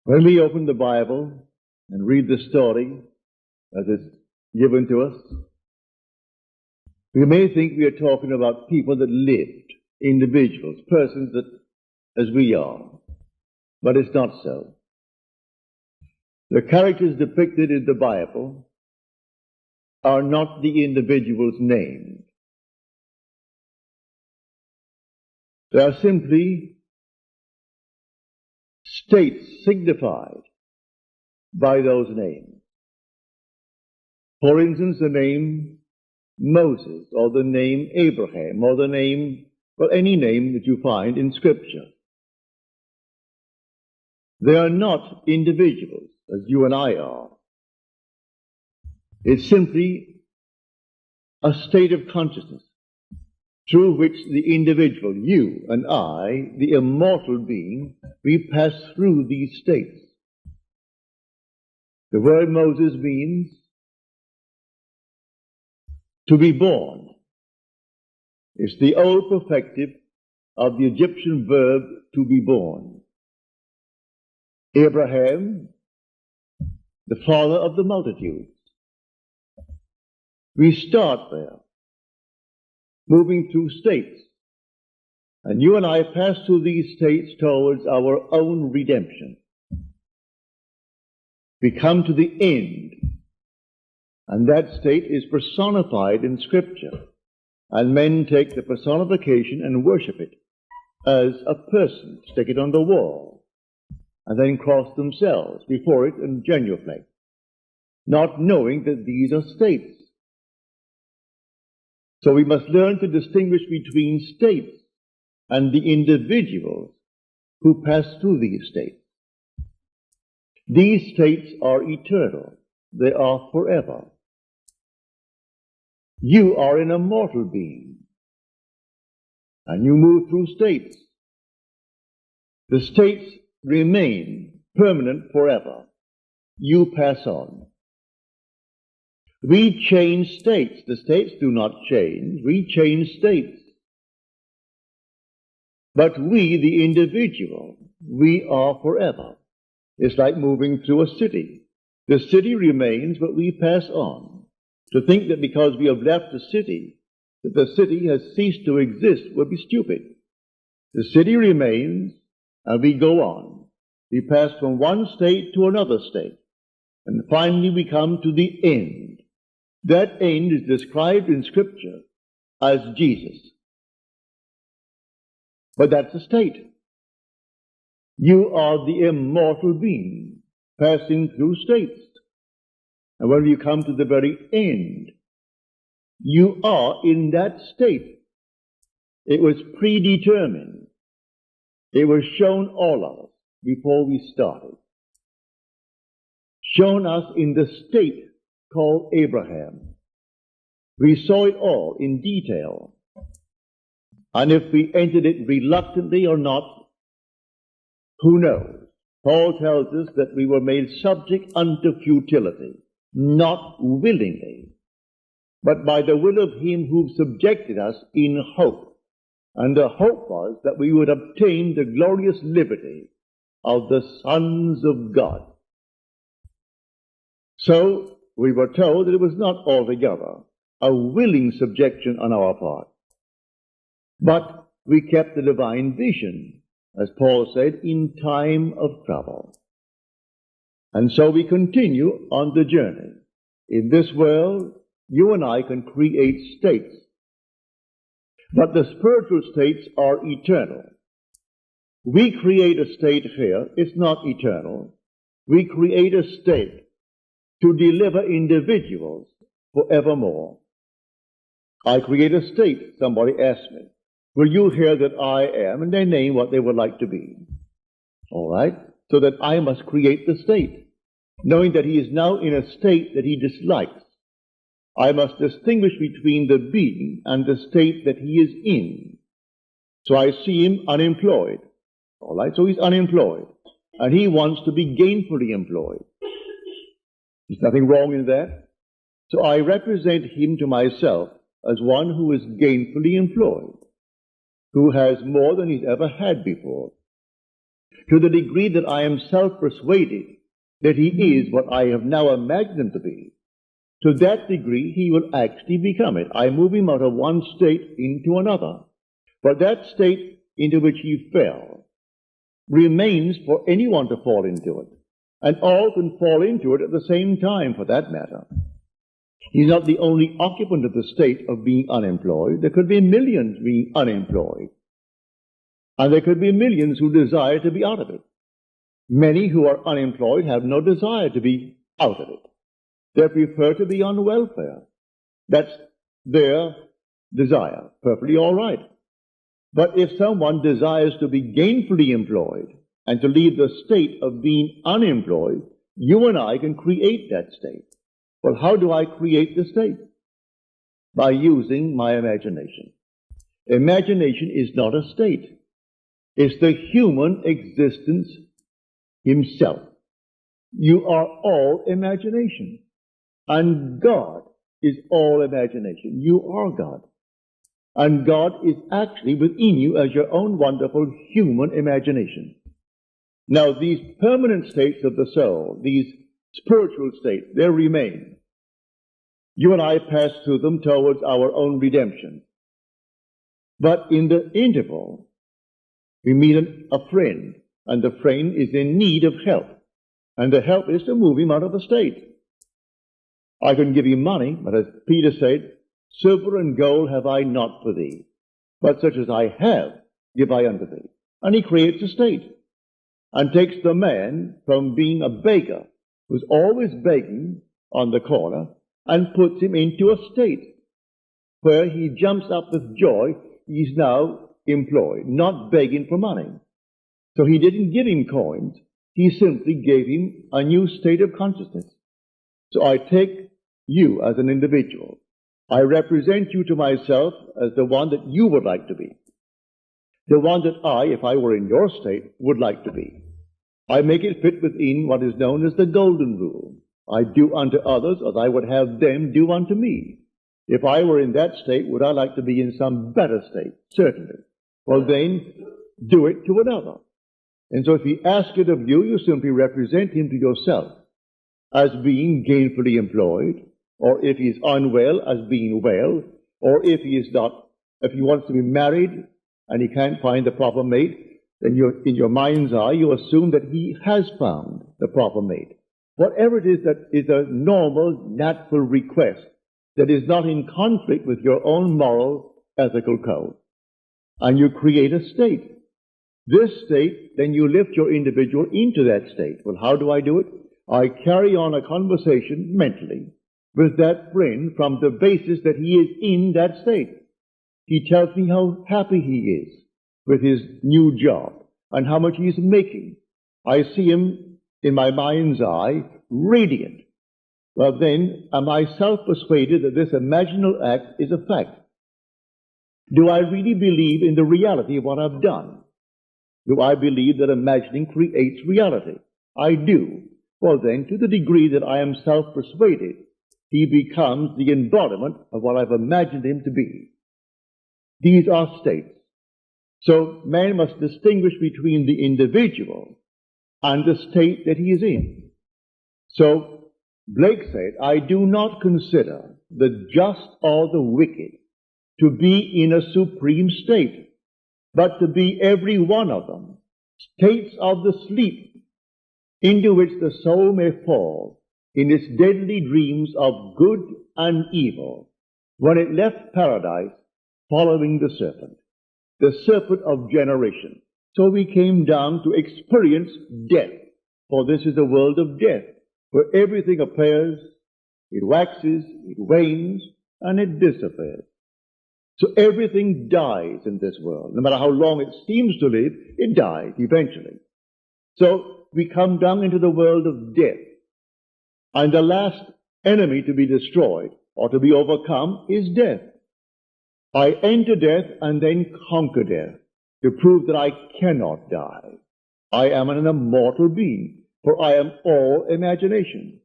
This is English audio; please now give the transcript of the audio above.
When we open the Bible and read the story as it's given to us, we may think we are talking about people that lived, individuals, persons that as we are, but it's not so. The characters depicted in the Bible are not the individuals named. They are simply states signified by those names. For instance, the name Moses, or the name Abraham, or the name, well, any name that you find in Scripture. They are not individuals, as you and I are. It's simply a state of consciousness through which the individual, you and I, the immortal being, we pass through these states. The word Moses means to be born. It's the old perfective of the Egyptian verb to be born. Abraham, the father of the multitudes. We start there, moving through states. And you and I pass through these states towards our own redemption. We come to the end. And that state is personified in Scripture. And men take the personification and worship it as a person, stick it on the wall, and then cross themselves before it and genuflect, not knowing that these are states. So we must learn to distinguish between states and the individuals who pass through these states. These states are eternal. They are forever. You are an immortal being, and you move through states. The states remain permanent forever. You pass on. We change states. The states do not change. We change states. But we, the individual, we are forever. It's like moving through a city. The city remains, but we pass on. To think that because we have left the city, that the city has ceased to exist would be stupid. The city remains, and we go on. We pass from one state to another state, and finally we come to the end. That end is described in Scripture as Jesus. But that's a state. You are the immortal being passing through states. And when you come to the very end, you are in that state. It was predetermined. It was shown all of us before we started. Shown us in the state called Abraham. We saw it all in detail. And if we entered it reluctantly or not, who knows? Paul tells us that we were made subject unto futility. Not willingly, but by the will of him who subjected us in hope. And the hope was that we would obtain the glorious liberty of the sons of God. So we were told that it was not altogether a willing subjection on our part, but we kept the divine vision, as Paul said, in time of trouble. And so we continue on the journey. In this world, you and I can create states. But the spiritual states are eternal. We create a state here, it's not eternal. We create a state to deliver individuals forevermore. I create a state, somebody asked me, will you hear that I am, and they name what they would like to be. All right? So that I must create the state, knowing that he is now in a state that he dislikes. I must distinguish between the being and the state that he is in. So I see him unemployed. All right, so he's unemployed, and he wants to be gainfully employed. There's nothing wrong in that. So I represent him to myself as one who is gainfully employed, who has more than he's ever had before. to the degree that I am self-persuaded that he is what I have now imagined him to be, to that degree he will actually become it. I move him out of one state into another. But that state into which he fell remains for anyone to fall into it. And all can fall into it at the same time, for that matter. He's not the only occupant of the state of being unemployed. There could be millions being unemployed. And there could be millions who desire to be out of it. Many who are unemployed have no desire to be out of it. They prefer to be on welfare. That's their desire. Perfectly all right. But if someone desires to be gainfully employed and to leave the state of being unemployed, you and I can create that state. Well, how do I create the state? By using my imagination. Imagination is not a state. It's the human existence himself. You are all imagination. And God is all imagination. You are God. And God is actually within you as your own wonderful human imagination. Now, these permanent states of the soul, these spiritual states, they remain. You and I pass through them towards our own redemption. But in the interval, we meet a friend, and the friend is in need of help. And the help is to move him out of the state. I can give him money, but as Peter said, silver and gold have I not for thee, but such as I have give I unto thee. And he creates a state, and takes the man from being a beggar, who's always begging on the corner, and puts him into a state where he jumps up with joy. He's now employed, not begging for money. So he didn't give him coins, he simply gave him a new state of consciousness. So I take you as an individual. I represent you to myself as the one that you would like to be. The one that I, if I were in your state, would like to be. I make it fit within what is known as the golden rule. I do unto others as I would have them do unto me. If I were in that state, would I like to be in some better state? Certainly. Well then, do it to another. And so if he asks it of you, you simply represent him to yourself as being gainfully employed, or if he is unwell, as being well, or if he is not, if he wants to be married and he can't find the proper mate, then in your mind's eye, you assume that he has found the proper mate. Whatever it is that is a normal, natural request that is not in conflict with your own moral, ethical code. And you create a state. This state, then you lift your individual into that state. Well, how do I do it? I carry on a conversation mentally with that friend from the basis that he is in that state. He tells me how happy he is with his new job and how much he is making. I see him in my mind's eye radiant. Well then, am I self-persuaded that this imaginal act is a fact? Do I really believe in the reality of what I've done? Do I believe that imagining creates reality? I do. Well then, to the degree that I am self-persuaded, he becomes the embodiment of what I've imagined him to be. These are states. So man must distinguish between the individual and the state that he is in. So Blake said, I do not consider the just or the wicked to be in a supreme state, but to be every one of them states of the sleep into which the soul may fall in its deadly dreams of good and evil when it left paradise following the serpent of generation. So we came down to experience death, for this is a world of death, where everything appears, it waxes, it wanes, and it disappears. So everything dies in this world. No matter how long it seems to live, it dies eventually. So we come down into the world of death. And the last enemy to be destroyed or to be overcome is death. I enter death and then conquer death to prove that I cannot die. I am an immortal being, for I am all imagination.